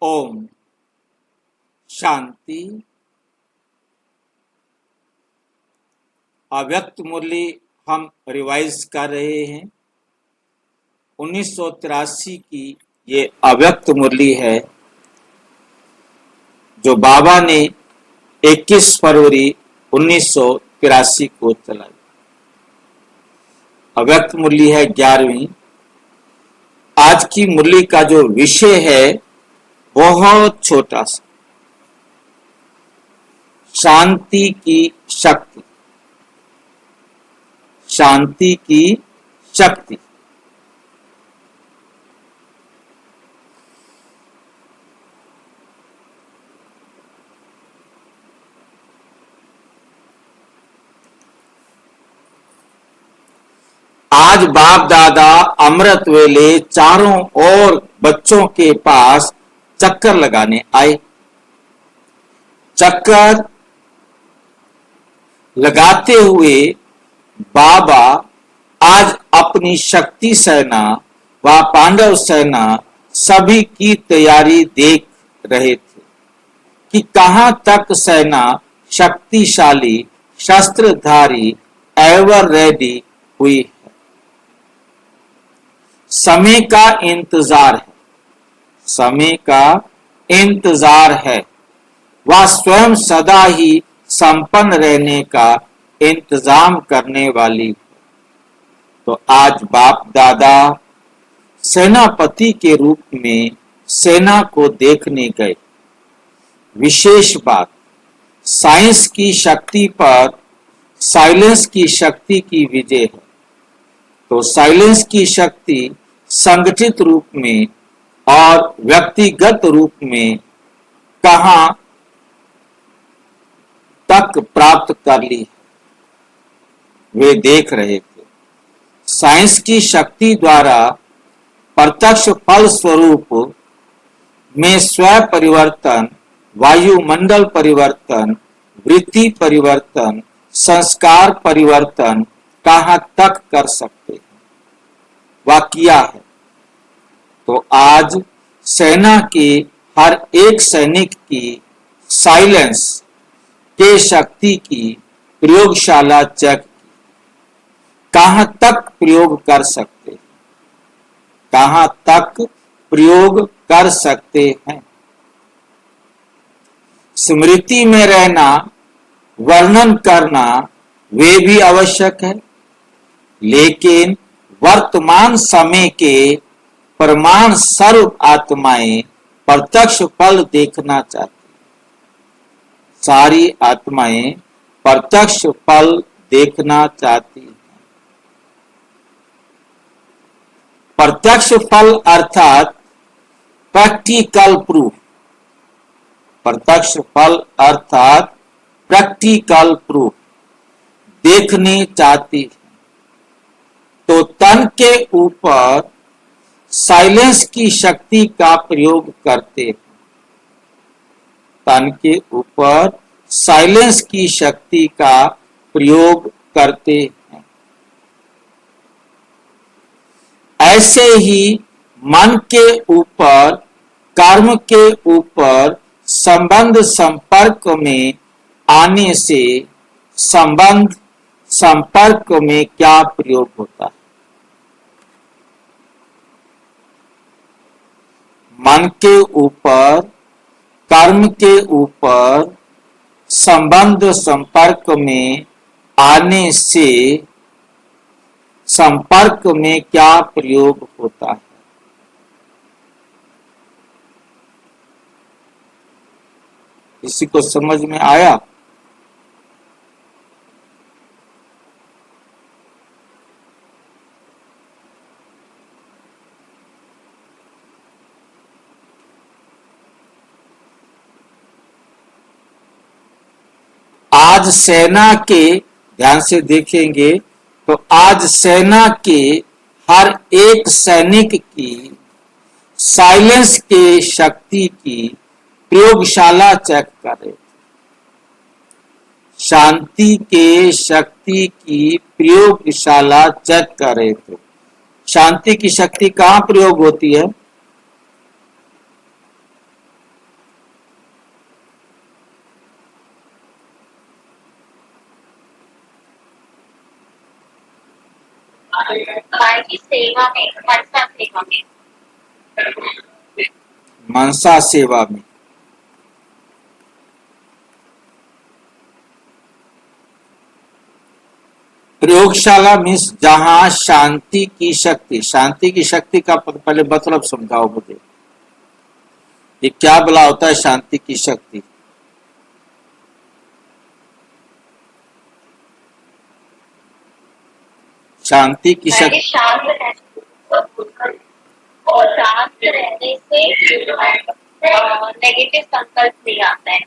ओम शांति। अव्यक्त मुरली हम रिवाइज कर रहे हैं। 1983 की ये अव्यक्त मुरली है जो बाबा ने 21 फरवरी 1983 को चलाई। अव्यक्त मुरली है 11वीं। आज की मुरली का जो विषय है बहुत छोटा सा, शांति की शक्ति। शांति की शक्ति। आज बाप दादा अमृत वेले चारों ओर बच्चों के पास चक्कर लगाने आए। चक्कर लगाते हुए बाबा आज अपनी शक्ति सेना व पांडव सेना सभी की तैयारी देख रहे थे कि कहां तक सेना शक्तिशाली शस्त्रधारी एवर रेडी हुई है। समय का इंतजार है। समय का इंतजार है। वह स्वयं सदा ही संपन्न रहने का इंतजाम करने वाली। तो आज बाप दादा सेनापति के रूप में सेना को देखने गए। विशेष बात, साइंस की शक्ति पर साइलेंस की शक्ति की विजय है। तो साइलेंस की शक्ति संगठित रूप में और व्यक्तिगत रूप में कहां तक प्राप्त कर ली वे देख रहे थे। साइंस की शक्ति द्वारा प्रत्यक्ष फल स्वरूप में स्व परिवर्तन, वायुमंडल परिवर्तन, वृत्ति परिवर्तन, संस्कार परिवर्तन कहां तक कर सकते हैं, वह किया है। तो आज सेना के हर एक सैनिक की साइलेंस के शक्ति की प्रयोगशाला चेक की। कहां तक प्रयोग कर सकते हैं, कहां तक प्रयोग कर सकते हैं। स्मृति में रहना, वर्णन करना वे भी आवश्यक है, लेकिन वर्तमान समय के प्रमाण सर्व आत्माएं प्रत्यक्ष फल देखना चाहती। सारी आत्माएं प्रत्यक्ष फल देखना चाहती हैं। प्रत्यक्ष फल अर्थात प्रैक्टिकल प्रूफ। प्रत्यक्ष फल अर्थात प्रैक्टिकल प्रूफ देखने चाहती है। तो तन के ऊपर साइलेंस की शक्ति का प्रयोग करते हैं। तन के ऊपर साइलेंस की शक्ति का प्रयोग करते हैं। ऐसे ही मन के ऊपर, कर्म के ऊपर संबंध संपर्क में आने से संबंध संपर्क में क्या प्रयोग होता है। मन के ऊपर, कर्म के ऊपर संबंध संपर्क में आने से संपर्क में क्या प्रयोग होता है। किसी को समझ में आया? आज सेना के, ध्यान से देखेंगे तो आज सेना के हर एक सैनिक की साइलेंस के शक्ति की प्रयोगशाला चेक कर रहे थे। शांति के शक्ति की प्रयोगशाला चेक कर रहे थे। शांति की शक्ति कहां प्रयोग होती है? माँ की सेवा में, मनसा सेवा में। मनसा सेवा में। प्रयोगशाला मीन्स जहां शांति की शक्ति, शांति की शक्ति का पहले मतलब समझाओ मुझे, ये क्या बोला होता है शांति की शक्ति? शांति की शक्ति शांत रहने और शांत रहने से नेगेटिव संकल्प नहीं आता है।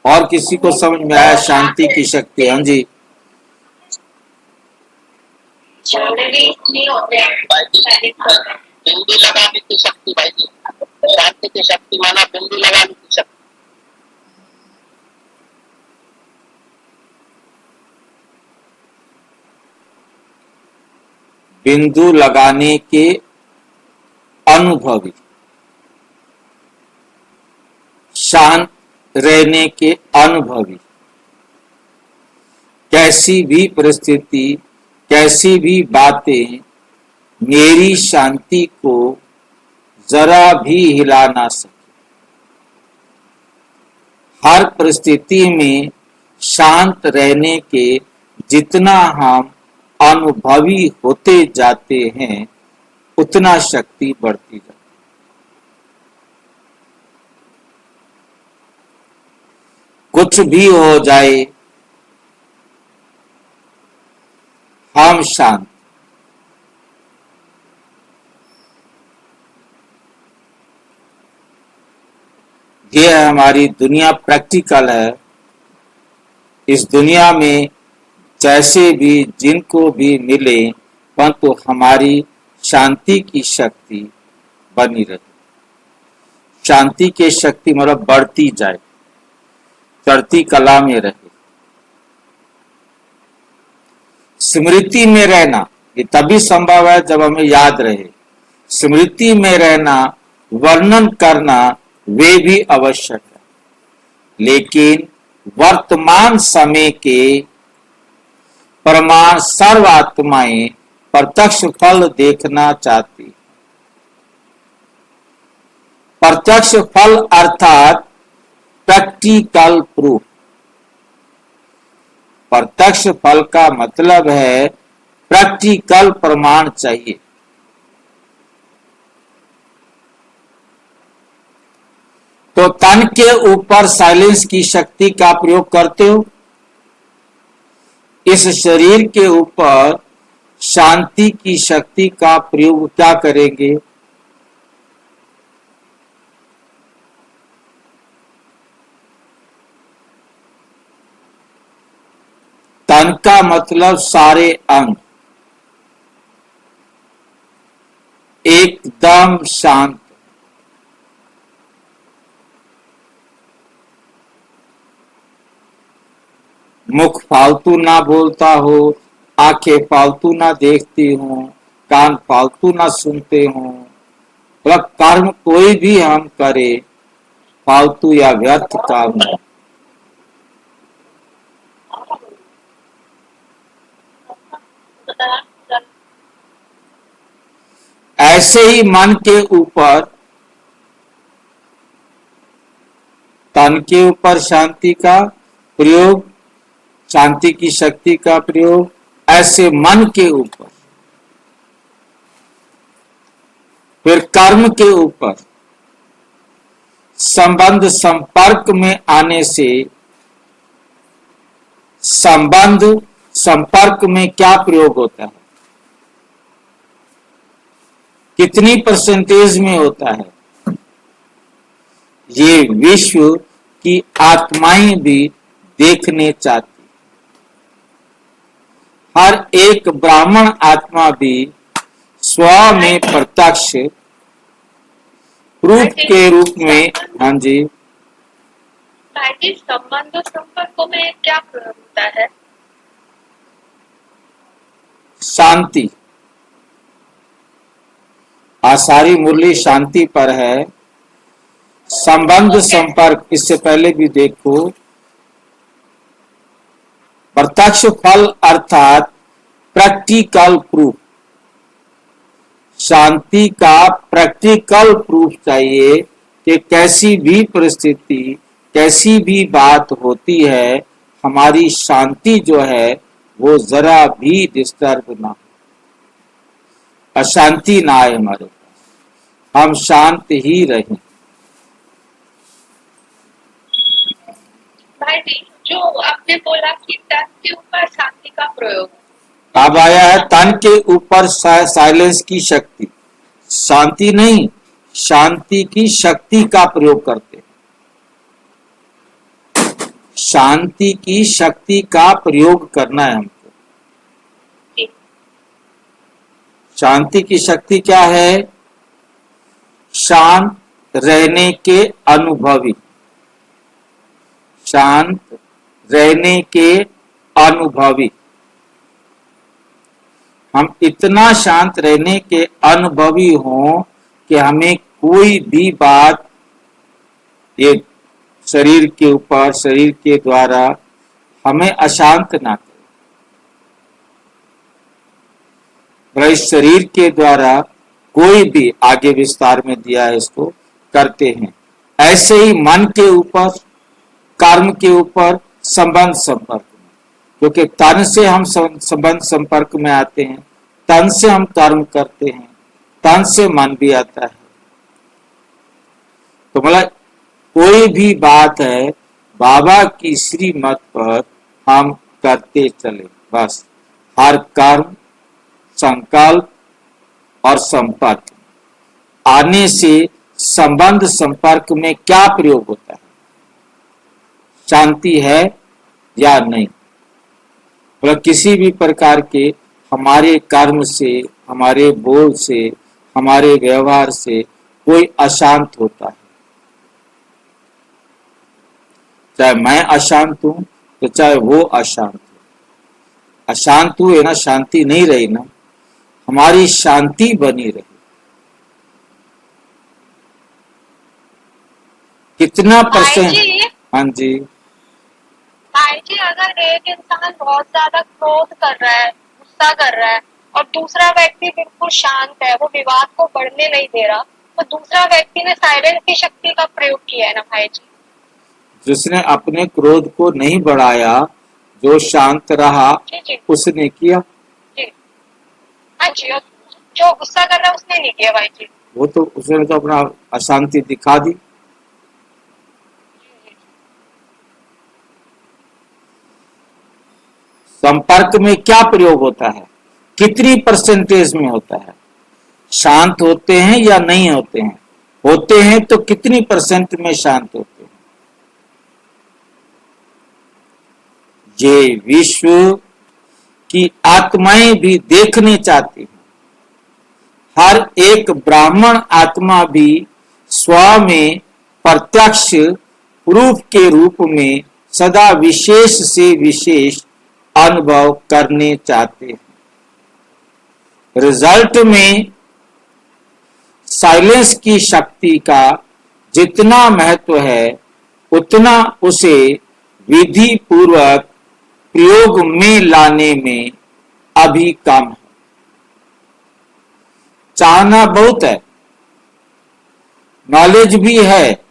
और किसी को समझ में आया शांति की शक्ति? हाँ जी, नहीं होते हैं। बिंदी लगाने की शक्ति भाई जी, शांति की शक्ति माना बिंदी लगाने की शक्ति। बिंदु लगाने के अनुभवी, शांत रहने के अनुभवी, कैसी भी परिस्थिति, कैसी भी बातें मेरी शांति को जरा भी हिला ना सके। हर परिस्थिति में शांत रहने के जितना हम अनुभवी होते जाते हैं उतना शक्ति बढ़ती जाती है। कुछ भी हो जाए हम शांत। ये हमारी दुनिया प्रैक्टिकल है। इस दुनिया में जैसे भी जिनको भी मिले परंतु हमारी शांति की शक्ति बनी रहे। शांति की शक्ति मतलब बढ़ती जाए, चढ़ती कला में रहे। स्मृति में रहना ये तभी संभव है जब हमें याद रहे। स्मृति में रहना, वर्णन करना वे भी आवश्यक है, लेकिन वर्तमान समय के प्रमाण सर्वात्माएं प्रत्यक्ष फल देखना चाहती। प्रत्यक्ष फल अर्थात प्रैक्टिकल प्रूफ। प्रत्यक्ष फल का मतलब है प्रैक्टिकल प्रमाण चाहिए। तो तन के ऊपर साइलेंस की शक्ति का प्रयोग करते हो, इस शरीर के ऊपर शांति की शक्ति का प्रयोग क्या करेंगे? तन का मतलब सारे अंग एकदम शांत। मुख फालतू ना बोलता हो, आंखें फालतू ना देखती हो, कान फालतू ना सुनते हो। मतलब कर्म कोई भी हम करे फालतू या व्यर्थ काम नहीं। ऐसे ही मन के ऊपर, तन के ऊपर शांति का प्रयोग, शांति की शक्ति का प्रयोग, ऐसे मन के ऊपर, फिर कर्म के ऊपर संबंध संपर्क में आने से, संबंध संपर्क में क्या प्रयोग होता है, कितनी परसेंटेज में होता है, ये विश्व की आत्माएं भी देखने चाहती। हर एक ब्राह्मण आत्मा भी स्व में प्रत्यक्ष प्रूफ के रूप में, हाँ जी, संबंध संपर्क में क्या प्रयोग होता है? शांति। आसारी मुरली शांति पर है। संबंध संपर्क, इससे पहले भी देखो, प्रत्यक्ष फल अर्थात प्रैक्टिकल प्रूफ, शांति का प्रैक्टिकल प्रूफ चाहिए कि कैसी भी परिस्थिति, कैसी भी बात होती है, हमारी शांति जो है वो जरा भी डिस्टर्ब ना हो, अशांति ना आए हमारे पास, हम शांत ही रहें। भाई जी, जो आपने बोला कि तन के ऊपर शांति का प्रयोग, अब आया है तन के ऊपर साइलेंस की शक्ति, शांति नहीं, शांति की शक्ति का प्रयोग करते हैं। शांति की शक्ति का प्रयोग करना है हमको। शांति की शक्ति क्या है? शांत रहने के अनुभवी, शांत रहने के अनुभवी। हम इतना शांत रहने के अनुभवी हों कि हमें कोई भी बात ये शरीर के ऊपर, शरीर के द्वारा हमें अशांत ना करे। इस शरीर के द्वारा कोई भी, आगे विस्तार में दिया है इसको, करते हैं। ऐसे ही मन के ऊपर, कर्म के ऊपर, संबंध संपर्क में, क्योंकि तन से हम संबंध संपर्क में आते हैं, तन से हम कर्म करते हैं, तन से मन भी आता है। तो मतलब कोई भी बात है, बाबा की श्रीमत पर हम करते चले बस। हर कर्म, संकल्प और संपर्क आने से संबंध संपर्क में क्या प्रयोग होता है? शांति है या नहीं? मतलब किसी भी प्रकार के हमारे कर्म से, हमारे बोल से, हमारे व्यवहार से कोई अशांत होता है, चाहे मैं अशांत हूं तो चाहे वो अशांत हो, अशांत हुए ना, शांति नहीं रही ना, हमारी शांति बनी रही। कितना परसेंट? हाँ जी भाई जी, अगर एक इंसान बहुत ज्यादा क्रोध कर रहा है, गुस्सा कर रहा है, और दूसरा व्यक्ति बिल्कुल शांत है, वो विवाद को बढ़ने नहीं दे रहा, तो दूसरा व्यक्ति ने साइलेंस की शक्ति का प्रयोग किया है ना भाई जी। जिसने अपने क्रोध को नहीं बढ़ाया, जो शांत रहा, जी। उसने किया। जी हाँ जी, और जो गुस्सा कर रहा है उसने नहीं किया भाई जी। वो तो उसने तो अपना अशांति दिखा दी। संपर्क में क्या प्रयोग होता है? कितनी परसेंटेज में होता है? शांत होते हैं या नहीं होते हैं? होते हैं तो कितनी परसेंट में शांत होते हैं? ये विश्व की आत्माएं भी देखने चाहती हैं। हर एक ब्राह्मण आत्मा भी स्व में प्रत्यक्ष प्रूफ के रूप में सदा विशेष से विशेष अनुभव करने चाहते हैं। रिजल्ट में साइलेंस की शक्ति का जितना महत्व है, उतना उसे विधि पूर्वक प्रयोग में लाने में अभी कम है। चाहना बहुत है, नॉलेज भी है,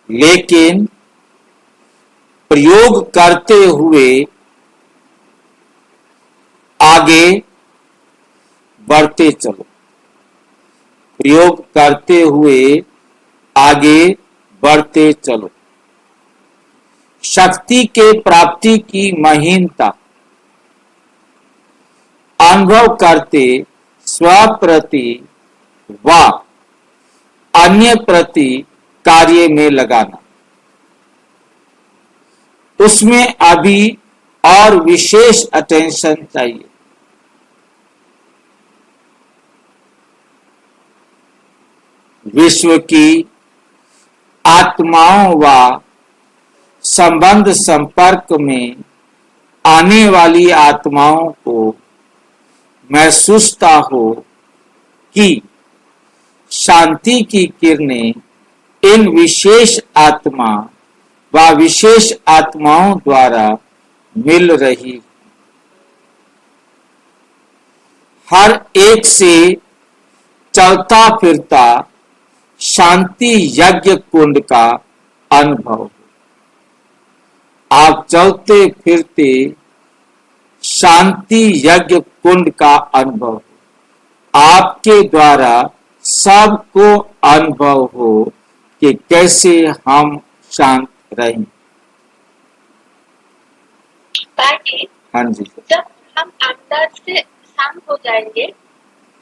लेकिन प्रयोग करते हुए आगे बढ़ते चलो, प्रयोग करते हुए आगे बढ़ते चलो। शक्ति के प्राप्ति की महीनता अनुभव करते स्व प्रति व अन्य प्रति कार्य में लगाना, उसमें अभी और विशेष अटेंशन चाहिए। विश्व की आत्माओं व संबंध संपर्क में आने वाली आत्माओं को महसूसता हो कि शांति की किरणें इन विशेष आत्मा व विशेष आत्माओं द्वारा मिल रही। हर एक से चलता फिरता शांति यज्ञ कुंड का अनुभव। आप चलते फिरते शांति यज्ञ कुंड का अनुभव, आपके द्वारा सबको अनुभव हो कि कैसे हम शांत रहें। हाँ जी। जब हम अंदर से शांत हो जाएंगे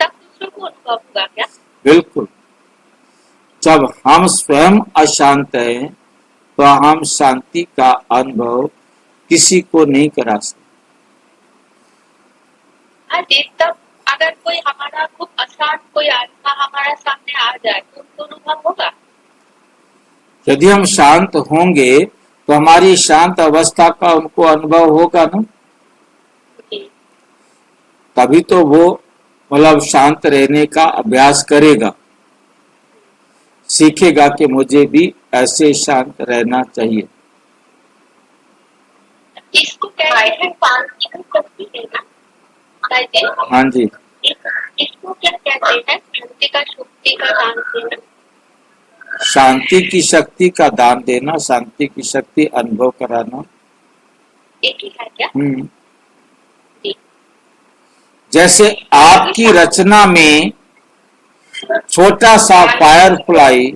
तब दूसरों को अनुभव होगा क्या? बिल्कुल। जब हम स्वयं अशांत हैं तो हम शांति का अनुभव किसी को नहीं करा सकते। तब अगर कोई हमारा खूब अशांत कोई आत्मा हमारे सामने आ जाए तो उनको अनुभव होगा? यदि हम शांत होंगे तो हमारी शांत अवस्था का उनको अनुभव होगा ना, तभी तो वो मतलब शांत रहने का अभ्यास करेगा, सीखेगा कि मुझे भी ऐसे शांत रहना चाहिए। इसको कहते हैं शांति की शक्ति है ना? हाँ जी। इसको क्या कहते हैं? शांति का शक्ति का दान देना। शांति की शक्ति का दान देना, शांति की शक्ति अनुभव कराना एक ही है क्या? जैसे आपकी रचना में छोटा सा फायरफ्लाई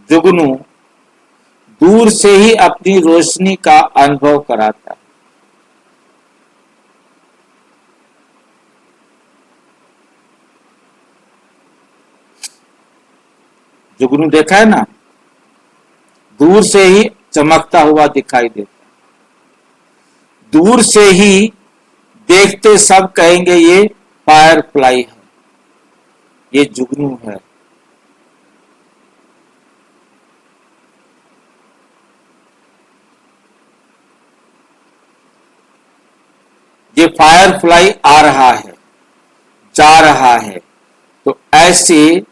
जुगनू दूर से ही अपनी रोशनी का अनुभव कराता है। जुगनू देखा है ना, दूर से ही चमकता हुआ दिखाई देता। दूर से ही देखते सब कहेंगे ये फायरफ्लाई है, ये जुगनू है। ये फायरफ्लाई आ रहा है, जा रहा है, तो ऐसे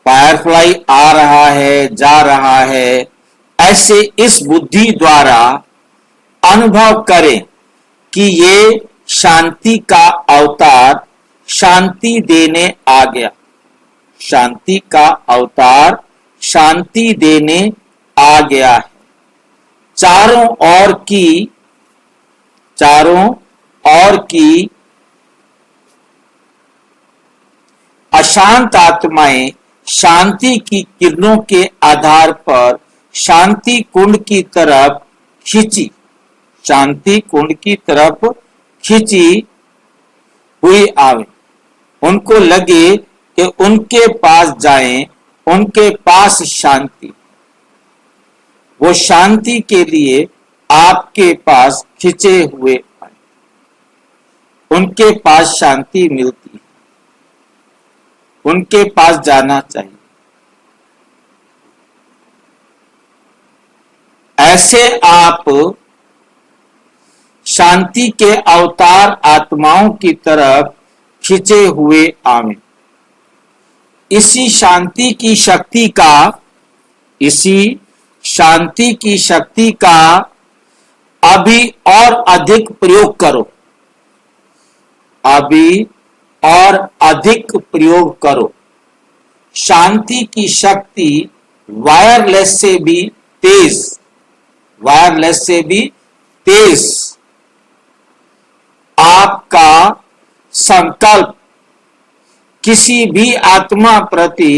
फायरफ्लाई आ रहा है, जा रहा है, ऐसे इस बुद्धि द्वारा अनुभव करें कि ये शांति का अवतार शांति देने आ गया। शांति का अवतार शांति देने आ गया है। चारों ओर की अशांत आत्माएं शांति की किरणों के आधार पर शांति कुंड की तरफ खींची, शांति कुंड की तरफ खींची हुई आवे। उनको लगे कि उनके पास जाएं, उनके पास शांति। वो शांति के लिए आपके पास खींचे हुए आए, उनके पास शांति मिलती है, उनके पास जाना चाहिए। ऐसे आप शांति के अवतार आत्माओं की तरफ खींचे हुए आवे। इसी शांति की शक्ति का अभी और अधिक प्रयोग करो, अभी और अधिक प्रयोग करो। शांति की शक्ति वायरलेस से भी तेज आपका संकल्प किसी भी आत्मा प्रति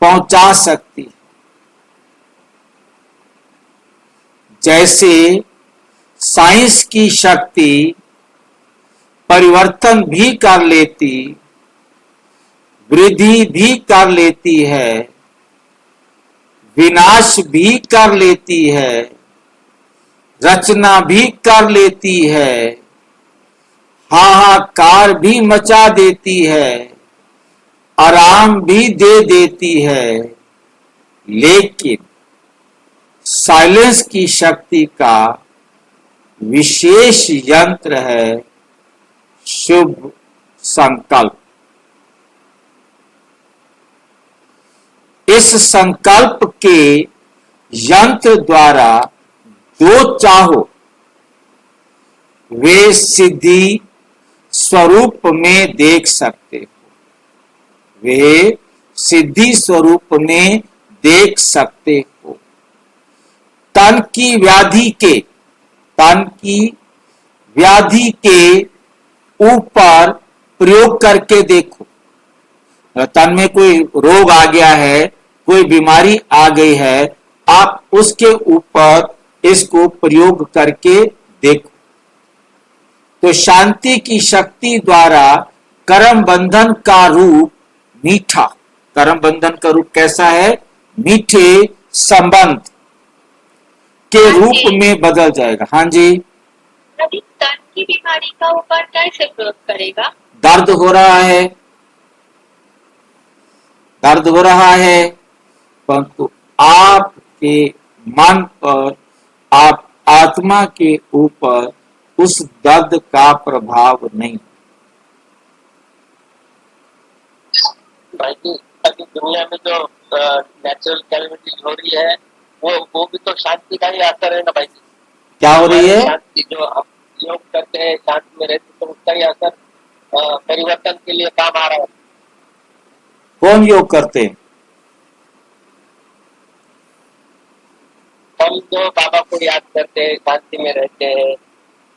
पहुंचा सकती है। जैसे साइंस की शक्ति परिवर्तन भी कर लेती, वृद्धि भी कर लेती है, विनाश भी कर लेती है, रचना भी कर लेती है, हाहाकार भी मचा देती है, आराम भी दे देती है, लेकिन साइलेंस की शक्ति का विशेष यंत्र है शुभ संकल्प। इस संकल्प के यंत्र द्वारा जो चाहो वे सिद्धि स्वरूप में देख सकते हो, वे सिद्धि स्वरूप में देख सकते हो। तन की व्याधि के ऊपर प्रयोग करके देखो। तन में कोई रोग आ गया है, कोई बीमारी आ गई है, आप उसके ऊपर इसको प्रयोग करके देखो तो शांति की शक्ति द्वारा कर्म बंधन का रूप मीठा, कर्म बंधन का रूप कैसा है? मीठे संबंध के रूप में बदल जाएगा। हाँ जी। अभी तन की बीमारी का ऊपर कैसे प्रयोग करेगा? दर्द हो रहा है, दर्द हो रहा है, परंतु आपके मन पर, आप आत्मा के ऊपर उस दर्द का प्रभाव नहीं। भाई जी, अभी दुनिया में जो नेचुरल कैलेमिटीज हो रही है वो भी तो शांति का ही असर है ना भाई जी। क्या हो रही है? शांति जो हम योग करते हैं, शांति में रहते तो उसका ही असर परिवर्तन के लिए काम आ रहा है। कौन योग करते हैं? हम जो बाबा को याद करते हैं, शांति में रहते हैं,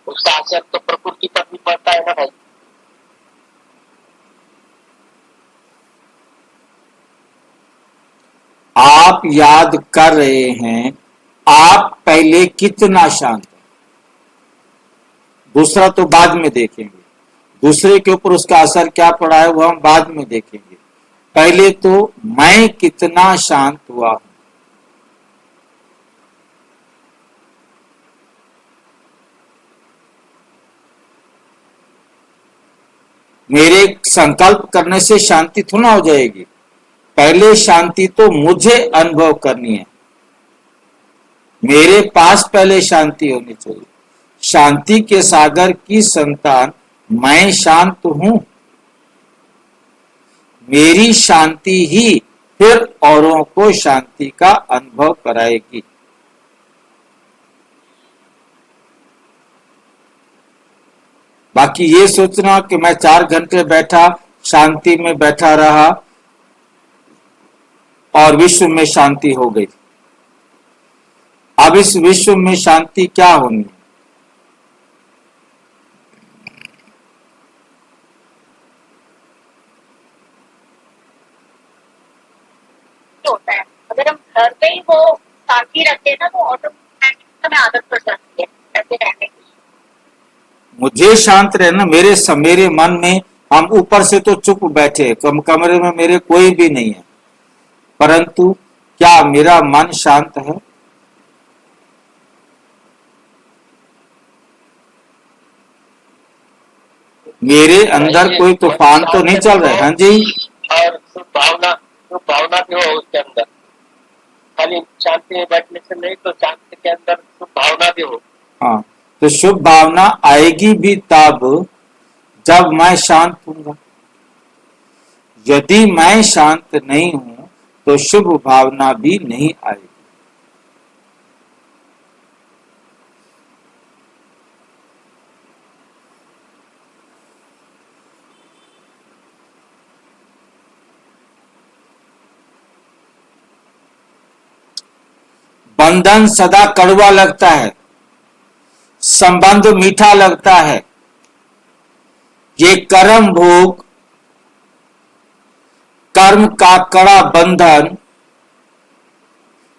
उसका असर तो प्रकृति पर भी पड़ता है ना भाई। आप याद कर रहे हैं, आप पहले कितना शांत हैं, दूसरा तो बाद में देखेंगे, दूसरे के ऊपर उसका असर क्या पड़ा है वो हम बाद में देखेंगे। पहले तो मैं कितना शांत हुआ हूं। मेरे संकल्प करने से शांति थोड़ा हो जाएगी, पहले शांति तो मुझे अनुभव करनी है, मेरे पास पहले शांति होनी चाहिए। शांति के सागर की संतान मैं शांत हूं, मेरी शांति ही फिर औरों को शांति का अनुभव कराएगी। बाकी ये सोचना कि मैं 4 घंटे बैठा, शांति में बैठा रहा और विश्व में शांति हो गई। अब इस विश्व में शांति क्या होनी? होता है अगर हम घर पे ही वो शांति रखते हैं ना तो ऑटोमेटिक हमें आदत पड़ जाती है ऐसे रहने की। मुझे शांत रहना, मेरे मन में, हम ऊपर से तो चुप बैठे, कमरे में मेरे कोई भी नहीं है, परंतु क्या मेरा मन शांत है? मेरे अंदर कोई तूफान तो नहीं चल रहा है? हाँ जी। और भावना भी हो उसके अंदर, खाली शांति में बैठने से नहीं, तो शांति के अंदर भावना भी हो। हाँ, तो शुभ भावना आएगी भी तब जब मैं शांत हूंगा। यदि मैं शांत नहीं हूं तो शुभ भावना भी नहीं आएगी। बंधन सदा कड़वा लगता है, संबंध मीठा लगता है। ये कर्म भोग, कर्म का कड़ा बंधन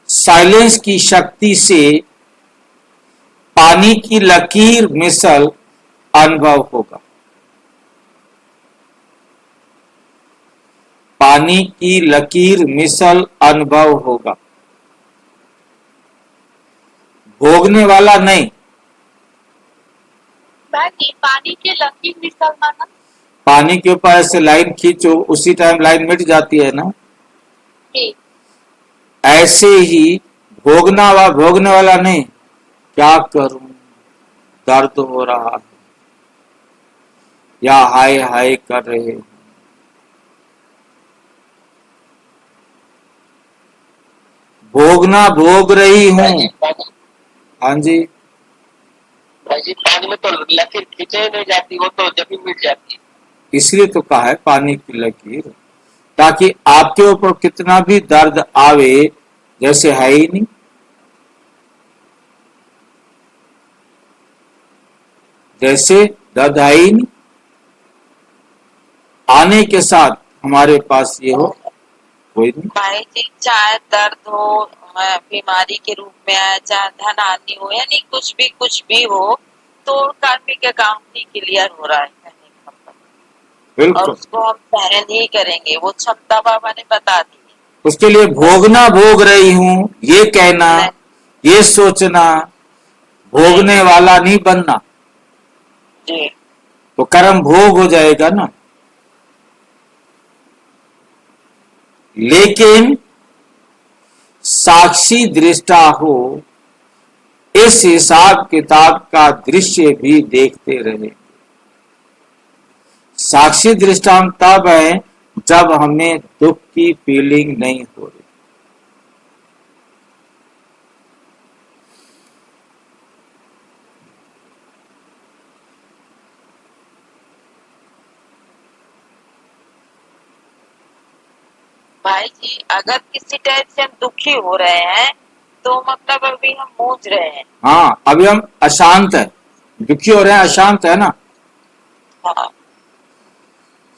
साइलेंस की शक्ति से पानी की लकीर मिसल अनुभव होगा। पानी की लकीर मिसल अनुभव होगा, भोगने वाला नहीं। पानी के लकीर मिसल माना? पानी के ऊपर ऐसे लाइन खींचो, उसी टाइम लाइन मिट जाती है ना। जी। ऐसे ही भोगने वाला नहीं, क्या करूं, दर्द हो रहा है, या हाय हाय कर रहे हैं। भोगना भोग रही हूं। भाई जी, हाँ जी, भाई जी, पानी में तो लकीर खींचे नहीं जाती, वो तो जब भी मिट जाती है। इसलिए तो कहा है पानी की लकीर, ताकि आपके ऊपर कितना भी दर्द आवे, जैसे है ही नहीं, जैसे दर्द है ही नहीं, आने के साथ हमारे पास ये हो, कोई नहीं। भाई जी, चाहे दर्द हो, बीमारी के रूप में आए, चाहे धन आदि हो, यानी कुछ भी हो, तो कार्मिक अकाउंट ही क्लियर हो रहा है कहने का मतलब। और बिल्कुल, उसको हम सहन ही करेंगे, वो क्षमता बाबा ने बता दी है। उसके लिए भोगना भोग रही हूं, ये कहना, नहीं, ये सोचना, भोगने वाला नहीं बनना, जी तो कर्म भोग हो जाएगा ना। लेकिन साक्षी दृष्टा हो, इस हिसाब किताब का दृश्य भी देखते रहे। साक्षी दृष्टांत तब है जब हमें दुख की फीलिंग नहीं हो रही। भाई जी, अगर किसी टाइप से हम दुखी हो रहे हैं, तो मतलब अभी हम मूझ रहे हैं। हाँ, अभी हम अशांत है, दुखी हो रहे हैं, अशांत है ना। हाँ,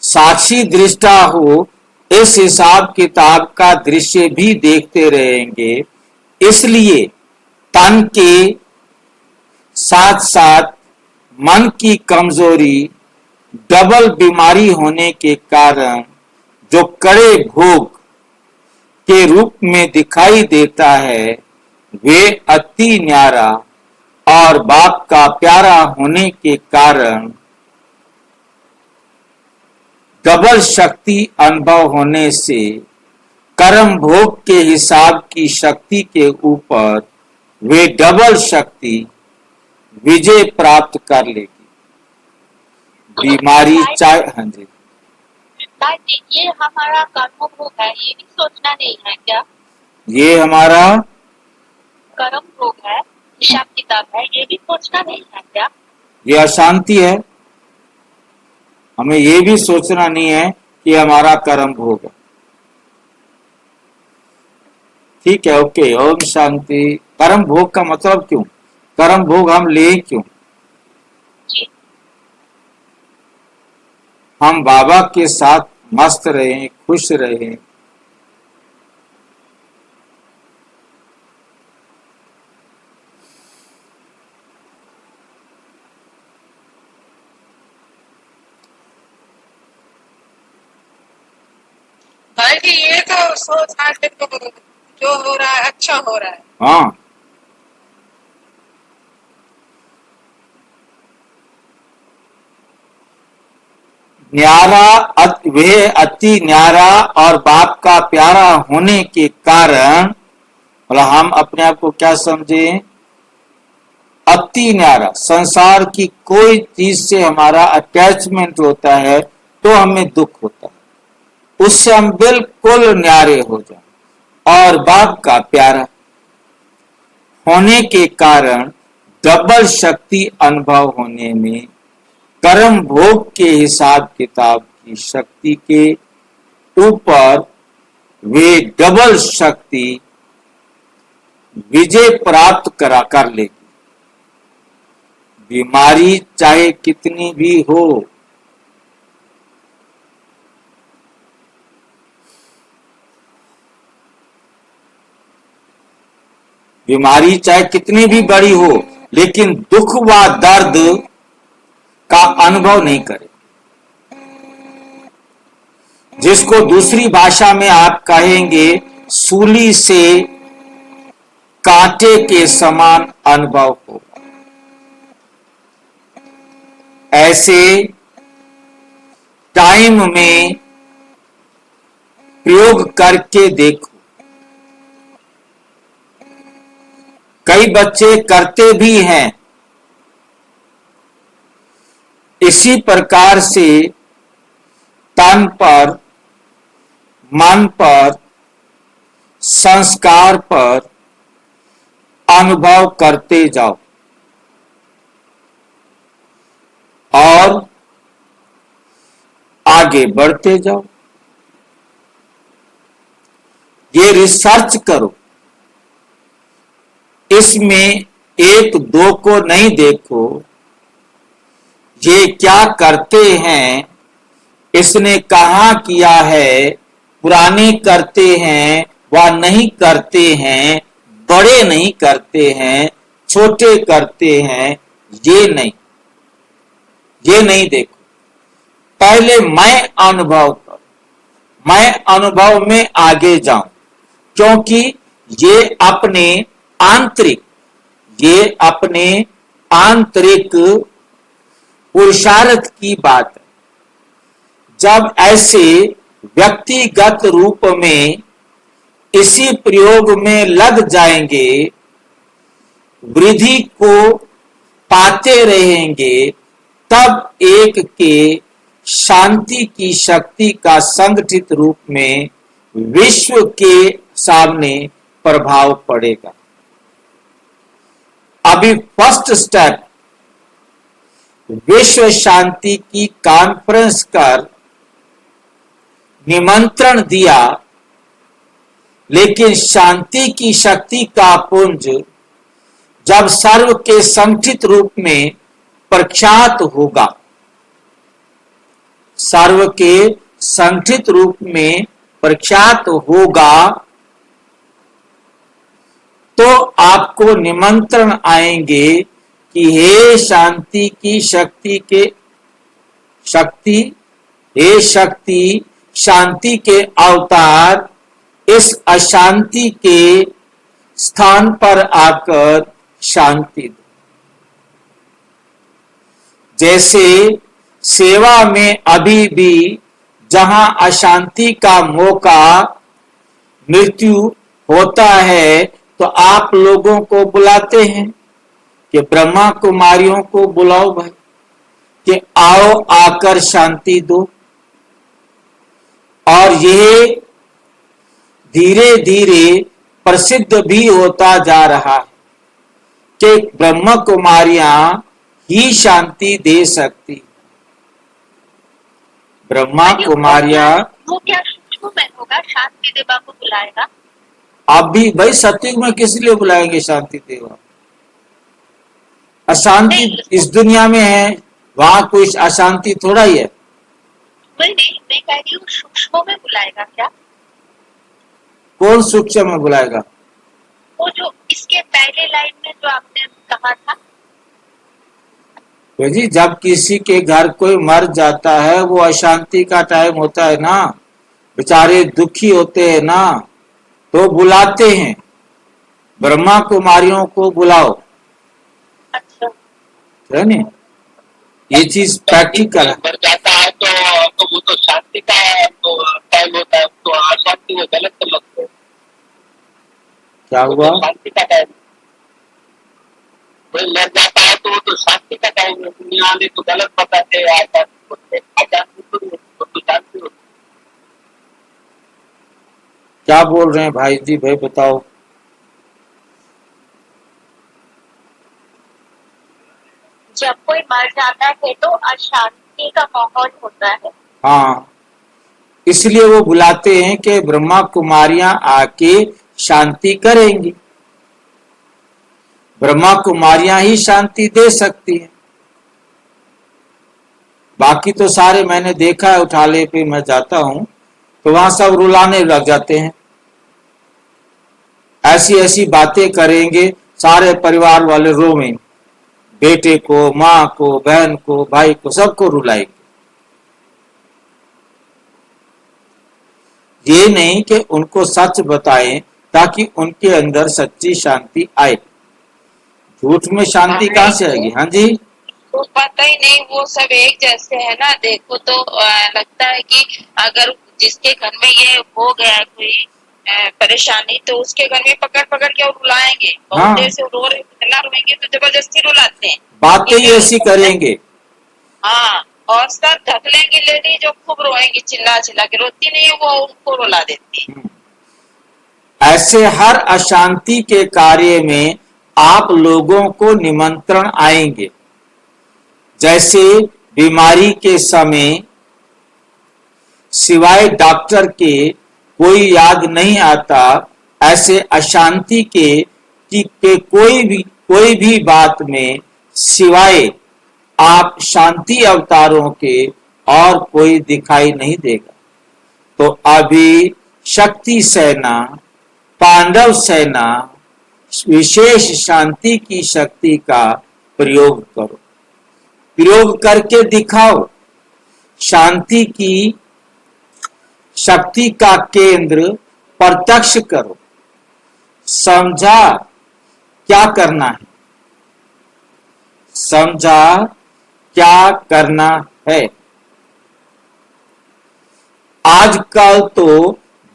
साक्षी दृष्टा हो, इस हिसाब किताब का दृश्य भी देखते रहेंगे। इसलिए तन के साथ साथ मन की कमजोरी, डबल बीमारी होने के कारण जो कड़े भोग के रूप में दिखाई देता है, वे अति न्यारा और बाप का प्यारा होने के कारण डबल शक्ति अनुभव होने से कर्म भोग के हिसाब की शक्ति के ऊपर वे डबल शक्ति विजय प्राप्त कर लेगी। बीमारी चाहे, हाँ जी, भाई जी, ये हमारा कर्म भोग है, ये भी सोचना नहीं है क्या? ये हमारा कर्म भोग है, हिसाब किताब है, ये भी सोचना नहीं है क्या? ये अशांति है, हमें ये भी सोचना नहीं है कि हमारा कर्म भोग है। ठीक है, ओके, ओम शांति। कर्म भोग का मतलब क्यों, कर्म भोग हम ले क्यों? जी, हम बाबा के साथ मस्त रहे, खुश रहे। भाई जी, ये तो सोच आज तक तो जो हो रहा है अच्छा हो रहा है। हाँ, वे अति न्यारा और बाप का प्यारा होने के कारण, मतलब हम अपने आप को क्या समझे, अति न्यारा। संसार की कोई चीज से हमारा अटैचमेंट होता है तो हमें दुख होता है, उससे हम बिल्कुल न्यारे हो जाए। और बाप का प्यारा होने के कारण डबल शक्ति अनुभव होने में कर्म भोग के हिसाब किताब की शक्ति के ऊपर वे डबल शक्ति विजय प्राप्त कर लेगी। बीमारी चाहे कितनी भी हो, बीमारी चाहे कितनी भी बड़ी हो, लेकिन दुख व दर्द का अनुभव नहीं करे। जिसको दूसरी भाषा में आप कहेंगे सूली से कांटे के समान अनुभव होगा। ऐसे टाइम में प्रयोग करके देखो, कई बच्चे करते भी हैं। इसी प्रकार से तन पर, मन पर, संस्कार पर अनुभव करते जाओ और आगे बढ़ते जाओ। ये रिसर्च करो, इसमें एक दो को नहीं देखो, ये क्या करते हैं, इसने कहाँ किया है, पुराने करते हैं व नहीं करते हैं, बड़े नहीं करते हैं, छोटे करते हैं, ये नहीं देखो। पहले मैं अनुभव करूं, मैं अनुभव में आगे जाऊं, क्योंकि ये अपने आंतरिक पुरुषार्थ की बात है। जब ऐसे व्यक्तिगत रूप में इसी प्रयोग में लग जाएंगे, वृद्धि को पाते रहेंगे, तब एक के शांति की शक्ति का संगठित रूप में विश्व के सामने प्रभाव पड़ेगा। अभी फर्स्ट स्टेप विश्व शांति की कॉन्फ्रेंस कर निमंत्रण दिया, लेकिन शांति की शक्ति का पुंज जब सर्व के संगठित रूप में प्रख्यात होगा, सर्व के संगठित रूप में प्रख्यात होगा, तो आपको निमंत्रण आएंगे कि हे शांति की शक्ति हे शक्ति शांति के अवतार, इस अशांति के स्थान पर आकर शांति दो। जैसे सेवा में अभी भी जहां अशांति का मौका मृत्यु होता है, तो आप लोगों को बुलाते हैं कि ब्रह्मा कुमारियों को बुलाओ भाई, कि आओ आकर शांति दो। और यह धीरे धीरे प्रसिद्ध भी होता जा रहा है कि ब्रह्मा कुमारियां ही शांति दे सकती। ब्रह्मा कुमारियां वो क्या सूक्ष्म में होगा, शांति देवा को बुलाएगा? आप भी भाई सत्युग में किस लिए बुलाएंगे शांति देवा? अशांति इस दुनिया में है, वहां कोई अशांति थोड़ा ही है। नहीं, मैं कह रही हूँ सूक्ष्म में बुलाएगा क्या? कौन सूक्ष्म में बुलाएगा? वो जो इसके पहले लाइन में जो आपने कहा था। तो जी जब किसी के घर कोई मर जाता है, वो अशांति का टाइम होता है ना, बेचारे दुखी होते हैं ना, तो बुलाते हैं, ब्रह्मा कुमारियों को बुलाओ। अच्छा, है नहीं? ये चीज प्रैक्टिकल है। मर जाता है तो वो तो शांति का तो टाइम होता है, तो अशांति में गलत तो लगते हैं। क्या हुआ? तो शांति का टाइम, कोई मर जाता है तो वो तो शांति का टाइम है। दुनिया वाले तो गलत बताते हैं, अशांति तो शांति होती। क्या बोल रहे हैं भाई जी? भाई बताओ। जब कोई मर जाता है तो अशांति का माहौल होता है। हाँ, इसलिए वो बुलाते हैं कि ब्रह्मा कुमारियां आके शांति करेंगी। ब्रह्मा कुमारियां ही शांति दे सकती हैं। बाकी तो सारे मैंने देखा है, उठाले पे मैं जाता हूं तो वहां सब रुलाने लग जाते हैं, ऐसी ऐसी बातें करेंगे, सारे परिवार वाले रोवें, बेटे को, माँ को, बहन को, भाई को, सबको रुलाएंगे। ये नहीं कि उनको सच बताएं ताकि उनके अंदर सच्ची शांति आए। झूठ में शांति कहाँ से आएगी? हाँ जी, वो पता ही नहीं, वो सब एक जैसे है ना। देखो तो लगता है कि अगर जिसके घर में ये हो गया है कोई, परेशानी, तो उसके घर में पकड़ पकड़ के और रुलाएंगे। बहुत हाँ। देर से रो रहे ना रोएंगे तो जबरदस्ती रुलाते हैं। बातें ही ऐसी करेंगे। हाँ, और सर ढक लेंगी लेडी जो खूब रोएंगी, चिल्ला चिल्ला के, रोती नहीं है वो, उनको रुला देती है। ऐसे हर अशांति के कार्य में आप लोगों को निमंत्रण आएंगे। जैसे बीमारी के समय सिवाय डॉक्टर के कोई याद नहीं आता, ऐसे अशांति के कोई भी बात में सिवाय आप शांति अवतारों के और कोई दिखाई नहीं देगा। तो अभी शक्ति सेना, पांडव सेना, विशेष शांति की शक्ति का प्रयोग करो, प्रयोग करके दिखाओ। शांति की शक्ति का केंद्र प्रत्यक्ष करो। समझा क्या करना है? समझा क्या करना है? आजकल तो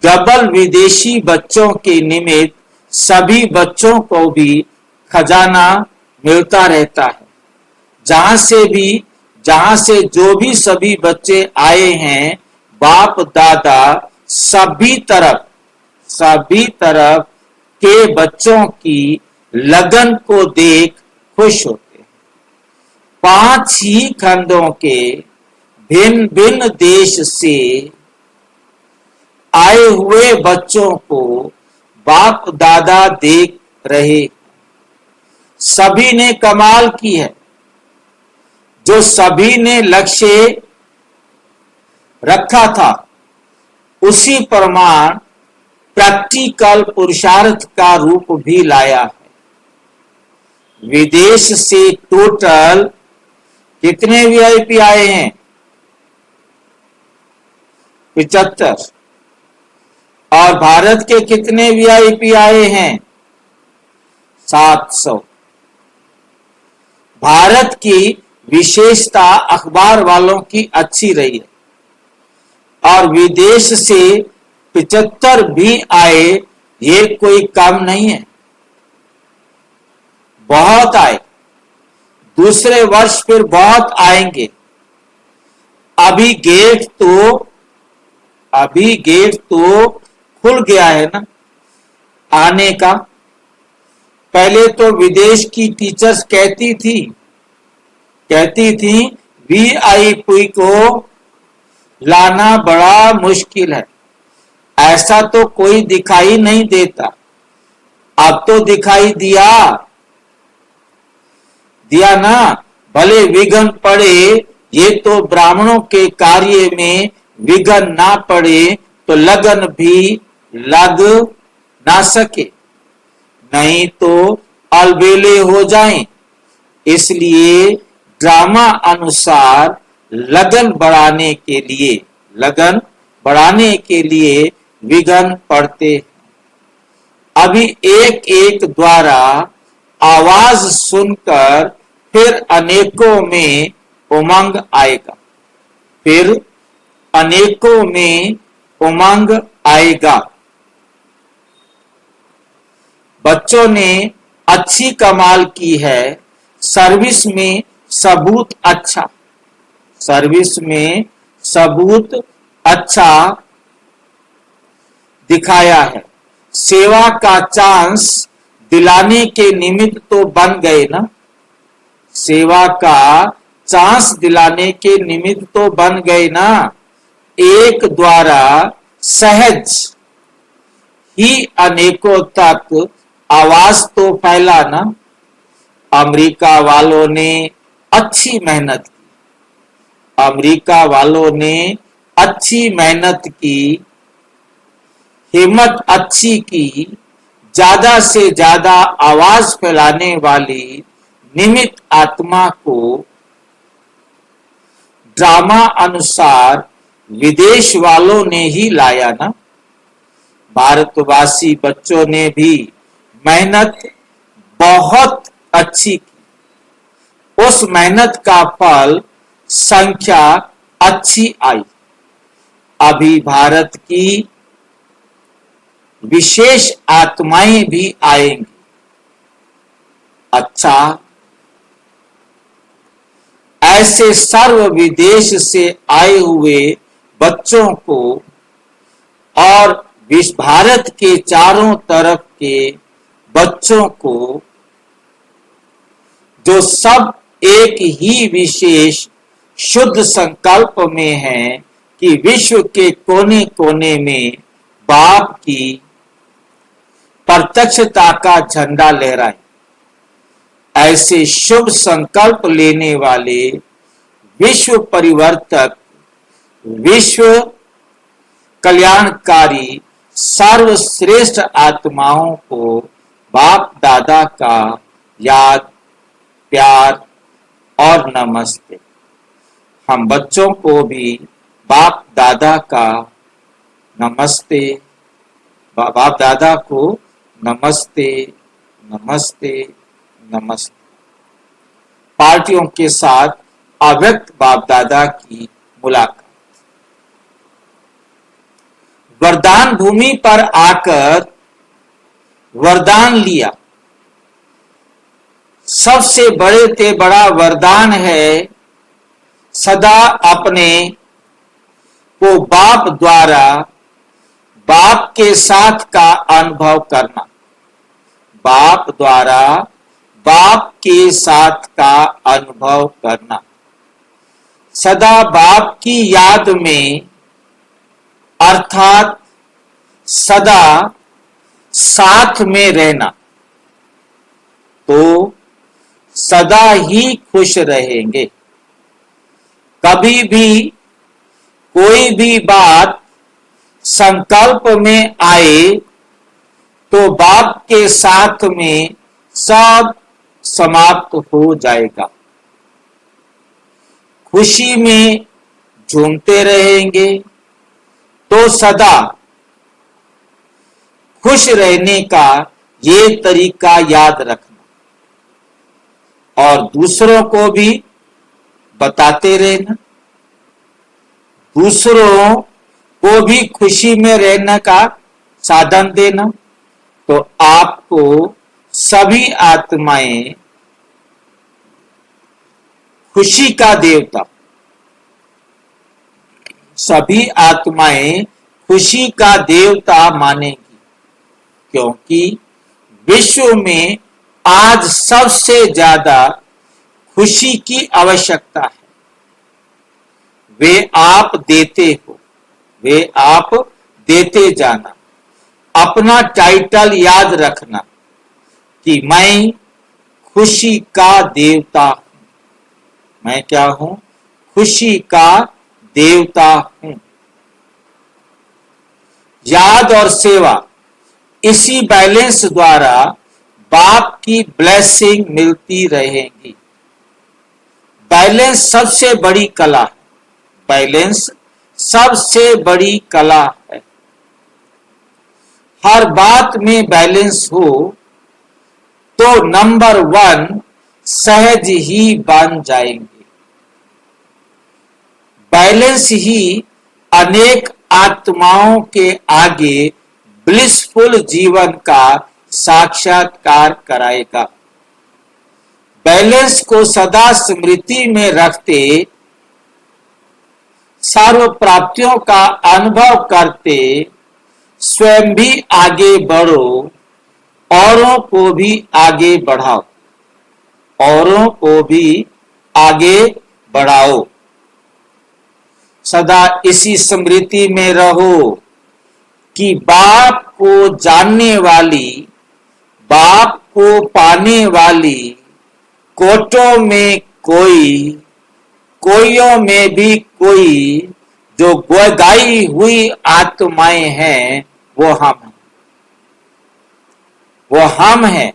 डबल विदेशी बच्चों के निमित्त सभी बच्चों को भी खजाना मिलता रहता है। जहां से जो भी सभी बच्चे आए हैं, बाप दादा सभी तरफ के बच्चों की लगन को देख खुश होते हैं। 5 ही खंडों के भिन्न भिन्न देश से आए हुए बच्चों को बाप दादा देख रहे। सभी ने कमाल की है। जो सभी ने लक्ष्य रखा था, उसी प्रमाण प्रैक्टिकल पुरुषार्थ का रूप भी लाया है। विदेश से टोटल कितने वीआईपी आए हैं? 75। और भारत के कितने वीआईपी आए हैं? 700। भारत की विशेषता अखबार वालों की अच्छी रही है, और विदेश से 75 भी आए, ये कोई कम नहीं है, बहुत आए। दूसरे वर्ष फिर बहुत आएंगे। अभी गेट तो खुल गया है ना आने का। पहले तो विदेश की टीचर्स कहती थी वीआईपी को लाना बड़ा मुश्किल है, ऐसा तो कोई दिखाई नहीं देता। अब तो दिखाई दिया ना। भले विघ्न पड़े, ये तो ब्राह्मणों के कार्य में विघ्न ना पड़े तो लगन भी लग ना सके, नहीं तो अलबेले हो जाएं। इसलिए ड्रामा अनुसार लगन बढ़ाने के लिए विघ्न पड़ते। अभी एक द्वारा आवाज सुनकर फिर अनेकों में उमंग आएगा। बच्चों ने अच्छी कमाल की है। सर्विस में सबूत अच्छा दिखाया है। सेवा का चांस दिलाने के निमित्त तो बन गए ना। सेवा का चांस दिलाने के निमित्त तो बन गए ना। एक द्वारा सहज ही अनेकों तक आवाज तो फैला ना। अमेरिका वालों ने अच्छी मेहनत की, हिम्मत अच्छी की। ज्यादा से ज्यादा आवाज फैलाने वाली निमित्त आत्मा को ड्रामा अनुसार विदेश वालों ने ही लाया ना। भारतवासी बच्चों ने भी मेहनत बहुत अच्छी की। उस मेहनत का फल संख्या अच्छी आई। अभी भारत की विशेष आत्माएं भी आएंगी। अच्छा, ऐसे सर्व विदेश से आए हुए बच्चों को और भारत के चारों तरफ के बच्चों को, जो सब एक ही विशेष शुद्ध संकल्प में है कि विश्व के कोने कोने में बाप की प्रत्यक्षता का झंडा लहराए, ऐसे शुभ संकल्प लेने वाले विश्व परिवर्तक, विश्व कल्याणकारी सर्वश्रेष्ठ आत्माओं को बाप दादा का याद, प्यार और नमस्ते। हम बच्चों को भी बाप दादा का नमस्ते, बाप दादा को नमस्ते नमस्ते नमस्ते। पार्टियों के साथ अव्यक्त बाप दादा की मुलाकात। वरदान भूमि पर आकर वरदान लिया। सबसे बड़े ते बड़ा वरदान है सदा अपने को बाप द्वारा बाप के साथ का अनुभव करना, बाप द्वारा बाप के साथ का अनुभव करना, सदा बाप की याद में, अर्थात सदा साथ में रहना, तो सदा ही खुश रहेंगे। कभी भी कोई भी बात संकल्प में आए तो बाप के साथ में सब समाप्त हो जाएगा। खुशी में झूमते रहेंगे तो सदा खुश रहने का ये तरीका याद रखना और दूसरों को भी बताते रहना, दूसरों को भी खुशी में रहने का साधन देना, तो आपको सभी आत्माएं खुशी का देवता, सभी आत्माएं खुशी का देवता मानेगी, क्योंकि विश्व में आज सबसे ज्यादा खुशी की आवश्यकता है। वे आप देते हो, वे आप देते जाना। अपना टाइटल याद रखना कि मैं खुशी का देवता हूं। मैं क्या हूं? खुशी का देवता हूं। याद और सेवा, इसी बैलेंस द्वारा बाप की ब्लेसिंग मिलती रहेगी। बैलेंस सबसे बड़ी कला है, बैलेंस सबसे बड़ी कला है। हर बात में बैलेंस हो तो नंबर 1 सहज ही बन जाएंगे। बैलेंस ही अनेक आत्माओं के आगे ब्लिसफुल जीवन का साक्षात्कार कराएगा। बैलेंस को सदा स्मृति में रखते, सर्व प्राप्तियों का अनुभव करते, स्वयं भी आगे बढ़ो, औरों को भी आगे बढ़ाओ, औरों को भी आगे बढ़ाओ। सदा इसी स्मृति में रहो कि बाप को जानने वाली, बाप को पाने वाली कोटों में कोई, कोइयों में भी कोई, जो गोदाई हुई आत्माएं हैं, वो हम हैं। वो हम हैं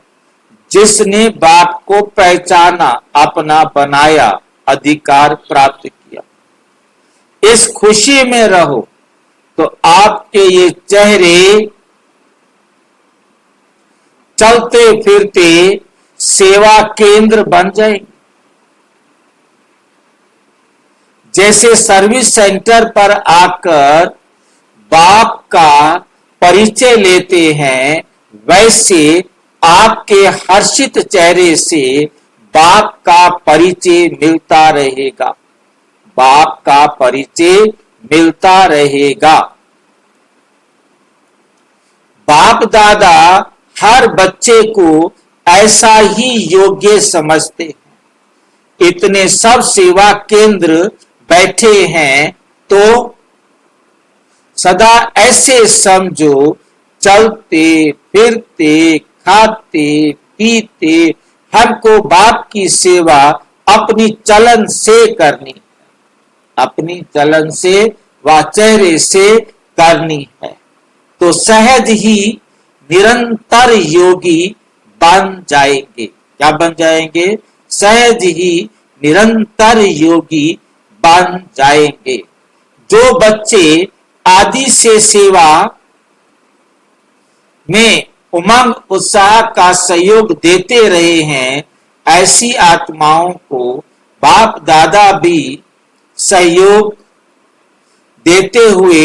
जिसने बाप को पहचाना, अपना बनाया, अधिकार प्राप्त किया। इस खुशी में रहो तो आपके ये चेहरे चलते फिरते सेवा केंद्र बन जाएंगे। जैसे सर्विस सेंटर पर आकर बाप का परिचय लेते हैं, वैसे आपके हर्षित चेहरे से बाप का परिचय मिलता रहेगा, बाप का परिचय मिलता रहेगा। बाप दादा हर बच्चे को ऐसा ही योग्य समझते हैं। इतने सब सेवा केंद्र बैठे हैं तो सदा ऐसे समझो, चलते फिरते खाते पीते हमको बाप की सेवा अपनी चलन से करनी, अपनी चलन से व चेहरे से करनी है, तो सहज ही निरंतर योगी बन जाएंगे। क्या बन जाएंगे? सहज ही निरंतर योगी बन जाएंगे। जो बच्चे आदि से सेवा में उमंग उत्साह का सहयोग देते रहे हैं, ऐसी आत्माओं को बाप दादा भी सहयोग देते हुए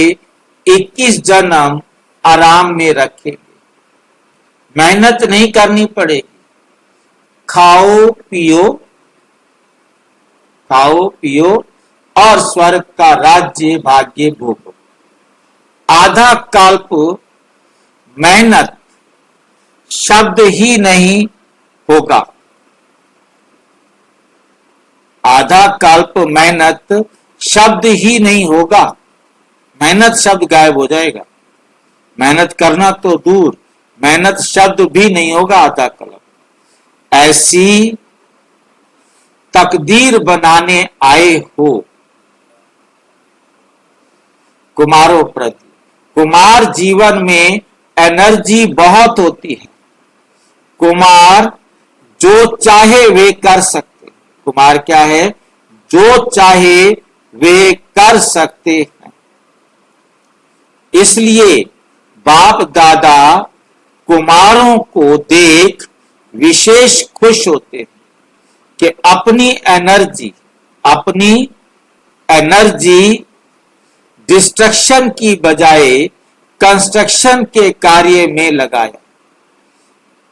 21 जन्म आराम में रखेंगे। मेहनत नहीं करनी पड़ेगी, खाओ पियो और स्वर्ग का राज्य भाग्य भोगो। आधा कल्प मेहनत शब्द ही नहीं होगा, आधा कल्प मेहनत शब्द ही नहीं होगा, मेहनत शब्द गायब हो जाएगा। मेहनत करना तो दूर, मेहनत शब्द भी नहीं होगा आधा कल्प। ऐसी तकदीर बनाने आए हो कुमारों प्रति। कुमार जीवन में एनर्जी बहुत होती है। कुमार जो चाहे वे कर सकते। कुमार क्या है? जो चाहे वे कर सकते हैं। इसलिए बाप दादा कुमारों को देख विशेष खुश होते हैं कि अपनी एनर्जी डिस्ट्रक्शन की बजाय कंस्ट्रक्शन के कार्य में लगाया।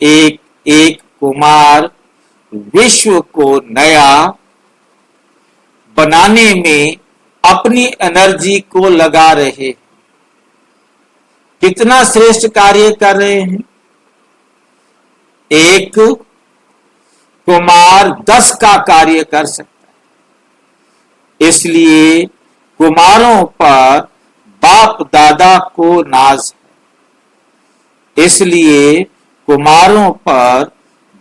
एक एक कुमार विश्व को नया बनाने में अपनी एनर्जी को लगा रहे। कितना श्रेष्ठ कार्य कर रहे हैं। एक कुमार 10 का कार्य कर सकता है। इसलिए कुमारों पर बाप दादा को नाज है। इसलिए कुमारों पर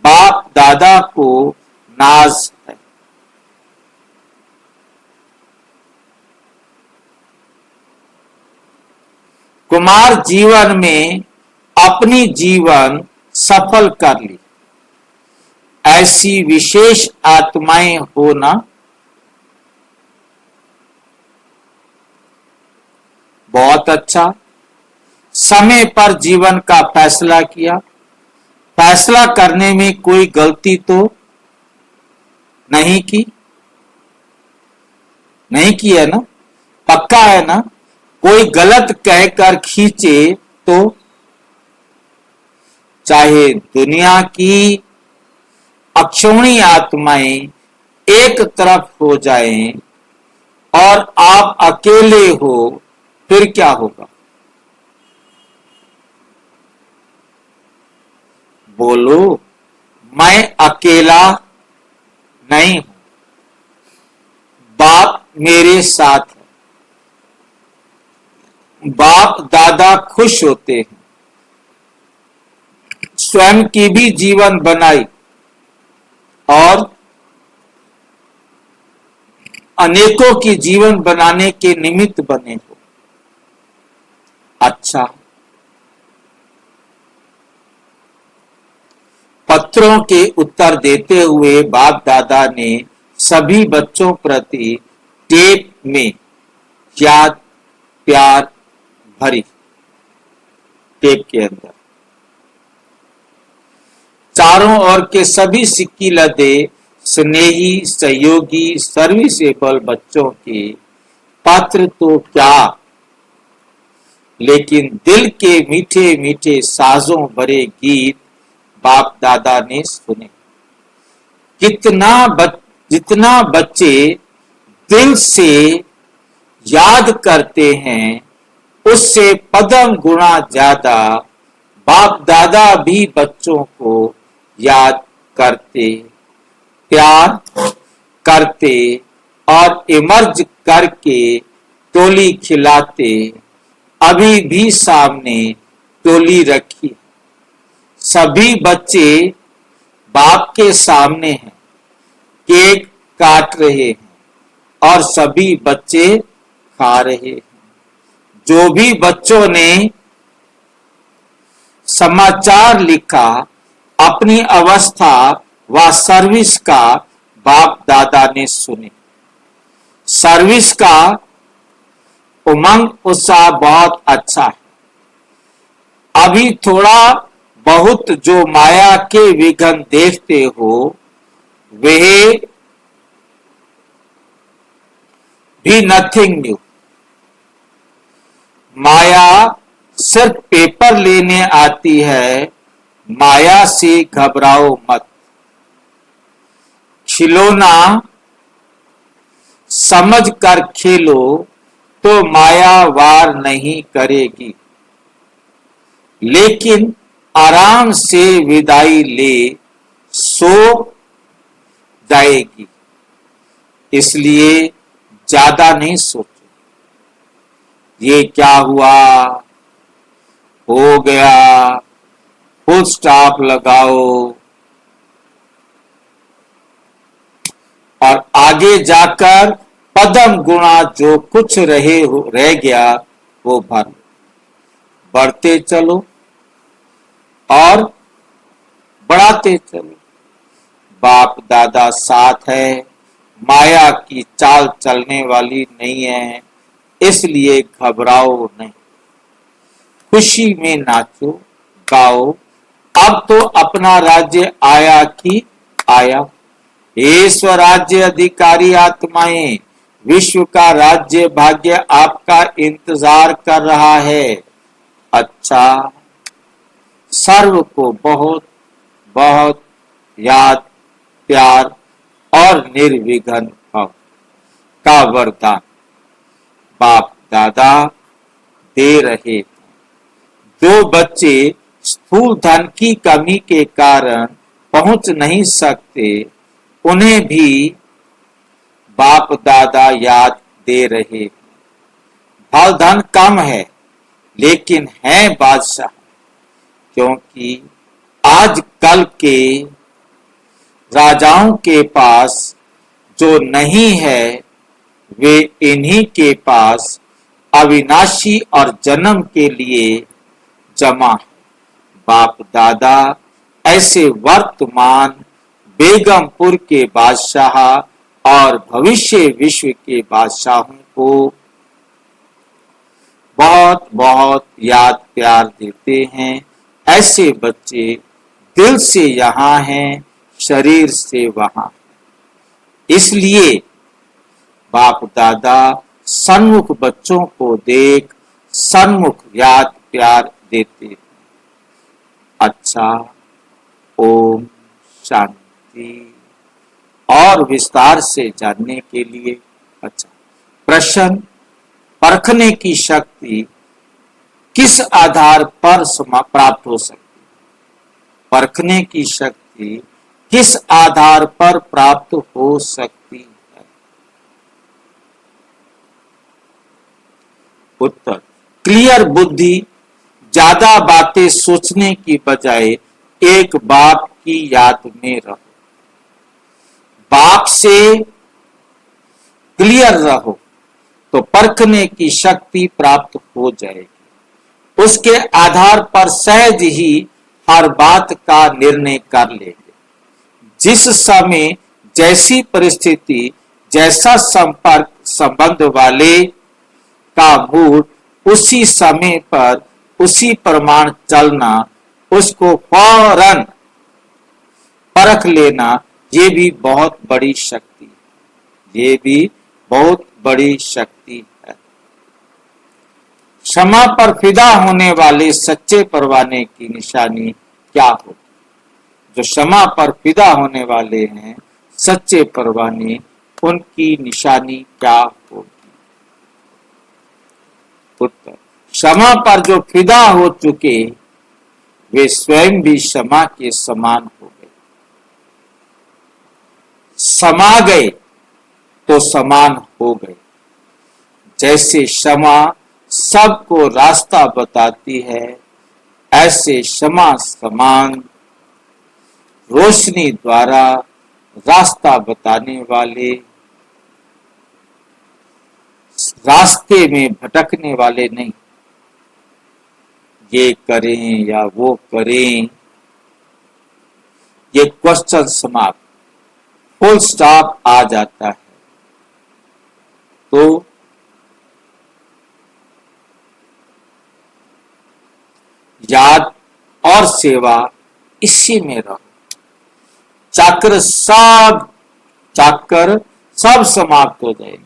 बाप दादा को नाज है। कुमार जीवन में अपनी जीवन सफल कर ली। ऐसी विशेष आत्माएं होना बहुत अच्छा। समय पर जीवन का फैसला किया। फैसला करने में कोई गलती तो नहीं की है ना? पक्का है ना? कोई गलत कहकर खींचे तो चाहे दुनिया की अक्षौणी आत्माएं एक तरफ हो जाएं और आप अकेले हो, फिर क्या होगा? बोलो, मैं अकेला नहीं हूं, बाप मेरे साथ है। बाप दादा खुश होते हैं। स्वयं की भी जीवन बनाई और अनेकों की जीवन बनाने के निमित्त बने हो। अच्छा, पत्रों के उत्तर देते हुए बाप दादा ने सभी बच्चों प्रति टेप में याद प्यार भरी। टेप के अंदर चारों ओर के सभी सिक्की लदे स्नेही सहयोगी सर्विसेबल बच्चों के पत्र तो क्या लेकिन दिल के मीठे मीठे साजों भरे गीत बाप दादा ने सुने। जितना बच्चे दिल से याद करते हैं, उससे पदम गुना ज्यादा बाप दादा भी बच्चों को याद करते, प्यार करते और इमर्ज करके टोली खिलाते। अभी भी सामने टोली रखी, सभी बच्चे बाप के सामने हैं, केक काट रहे हैं और सभी बच्चे खा रहे हैं। जो भी बच्चों ने समाचार लिखा, अपनी अवस्था व सर्विस का बाप दादा ने सुने। सर्विस का उमंग उत्साह बहुत अच्छा है। अभी थोड़ा बहुत जो माया के विघ्न देखते हो, वह भी नथिंग न्यू। माया सिर्फ पेपर लेने आती है, माया से घबराओ मत। खिलौना समझ कर खेलो तो माया वार नहीं करेगी, लेकिन आराम से विदाई ले सो जाएगी। इसलिए ज्यादा नहीं सोचो, ये क्या हुआ, हो गया, फुल स्टॉप लगाओ और आगे जाकर पदम गुणा जो कुछ रह गया वो भर। बढ़ते चलो और बढ़ाते चलो। बाप दादा साथ है, माया की चाल चलने वाली नहीं है, इसलिए घबराओ नहीं। खुशी में नाचो गाओ। अब तो अपना राज्य आया कि आया। हे स्वराज्य अधिकारी आत्माएं, विश्व का राज्य भाग्य आपका इंतजार कर रहा है। अच्छा, सर्व को बहुत बहुत याद, प्यार और निर्विघ्न भाव का वरदान बाप दादा दे रहे। जो बच्चे स्थूल धन की कमी के कारण पहुंच नहीं सकते, उन्हें भी बाप दादा याद दे रहे। फल धन कम है लेकिन है बादशाह, क्योंकि आज कल के राजाओं के पास जो नहीं है, वे इन्हीं के पास अविनाशी और जन्म के लिए जमा है। बाप दादा ऐसे वर्तमान बेगमपुर के बादशाह और भविष्य विश्व के बादशाहों को बहुत बहुत याद प्यार देते हैं। ऐसे बच्चे दिल से यहाँ हैं, शरीर से वहां। इसलिए बाप दादा सन्मुख बच्चों को देख सन्मुख याद प्यार देते हैं। अच्छा, ओम शांति। और विस्तार से जानने के लिए अच्छा प्रश्न, परखने की शक्ति किस आधार पर प्राप्त हो सकती है? परखने की शक्ति किस आधार पर प्राप्त हो सकती है? उत्तर, क्लियर बुद्धि, ज्यादा बातें सोचने की बजाय एक बाप की याद में रहो। बाप से क्लियर रहो तो परखने की शक्ति प्राप्त हो जाएगी। उसके आधार पर सहज ही हर बात का निर्णय कर लेंगे। जिस समय जैसी परिस्थिति, जैसा संपर्क संबंध वाले का मूड, उसी समय पर उसी प्रमाण चलना, उसको फौरन परख लेना, ये भी बहुत बड़ी शक्ति है। ये भी बहुत बड़ी शक्ति है। क्षमा पर फिदा होने वाले सच्चे परवाने की निशानी क्या होगी? जो क्षमा पर फिदा होने वाले हैं सच्चे परवाने, उनकी निशानी क्या होगी? उत्तर, क्षमा पर जो फिदा हो चुके वे स्वयं भी क्षमा के समान हो गए। समा गए तो समान हो गए। जैसे क्षमा सबको रास्ता बताती है, ऐसे क्षमा समान रोशनी द्वारा रास्ता बताने वाले, रास्ते में भटकने वाले नहीं। ये करें या वो करें, ये क्वेश्चन समाप्त, फुल स्टॉप आ जाता है। तो याद और सेवा इसी में रहो। चक्र सब समाप्त हो जाएंगे।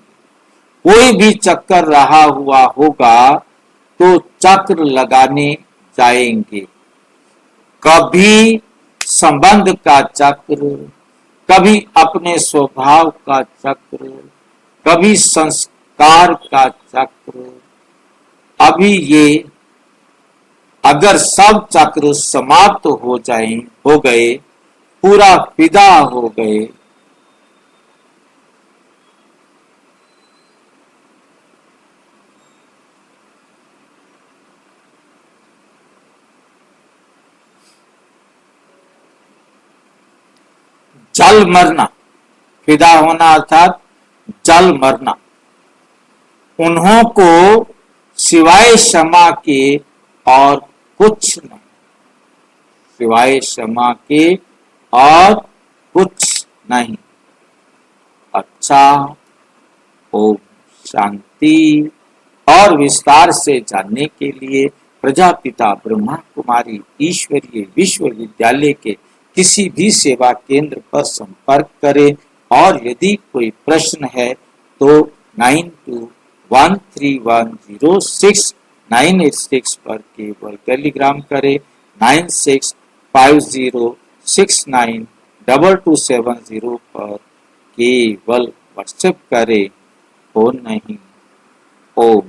कोई भी चक्कर रहा हुआ होगा तो चक्र लगाने जाएंगे। कभी संबंध का चक्र, कभी अपने स्वभाव का चक्र, कभी संस्कार का चक्र। अभी ये अगर सब चक्र समाप्त हो गए, पूरा फिदा हो गए, जल मरना, फिदा होना अर्थात जल मरना, उन्हों को सिवाय क्षमा के और कुछ नहीं, सिवाय क्षमा के और कुछ नहीं। अच्छा, ओम शांति। और विस्तार से जानने के लिए प्रजापिता ब्रह्मा कुमारी ईश्वरीय विश्वविद्यालय के किसी भी सेवा केंद्र पर संपर्क करें। और यदि कोई प्रश्न है तो 9213106986 पर केवल टेलीग्राम करें। 9650692270 पर केवल व्हाट्सएप करें, फोन नहीं। ओम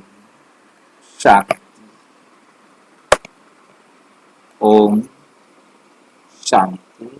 शांति। ओम शांति।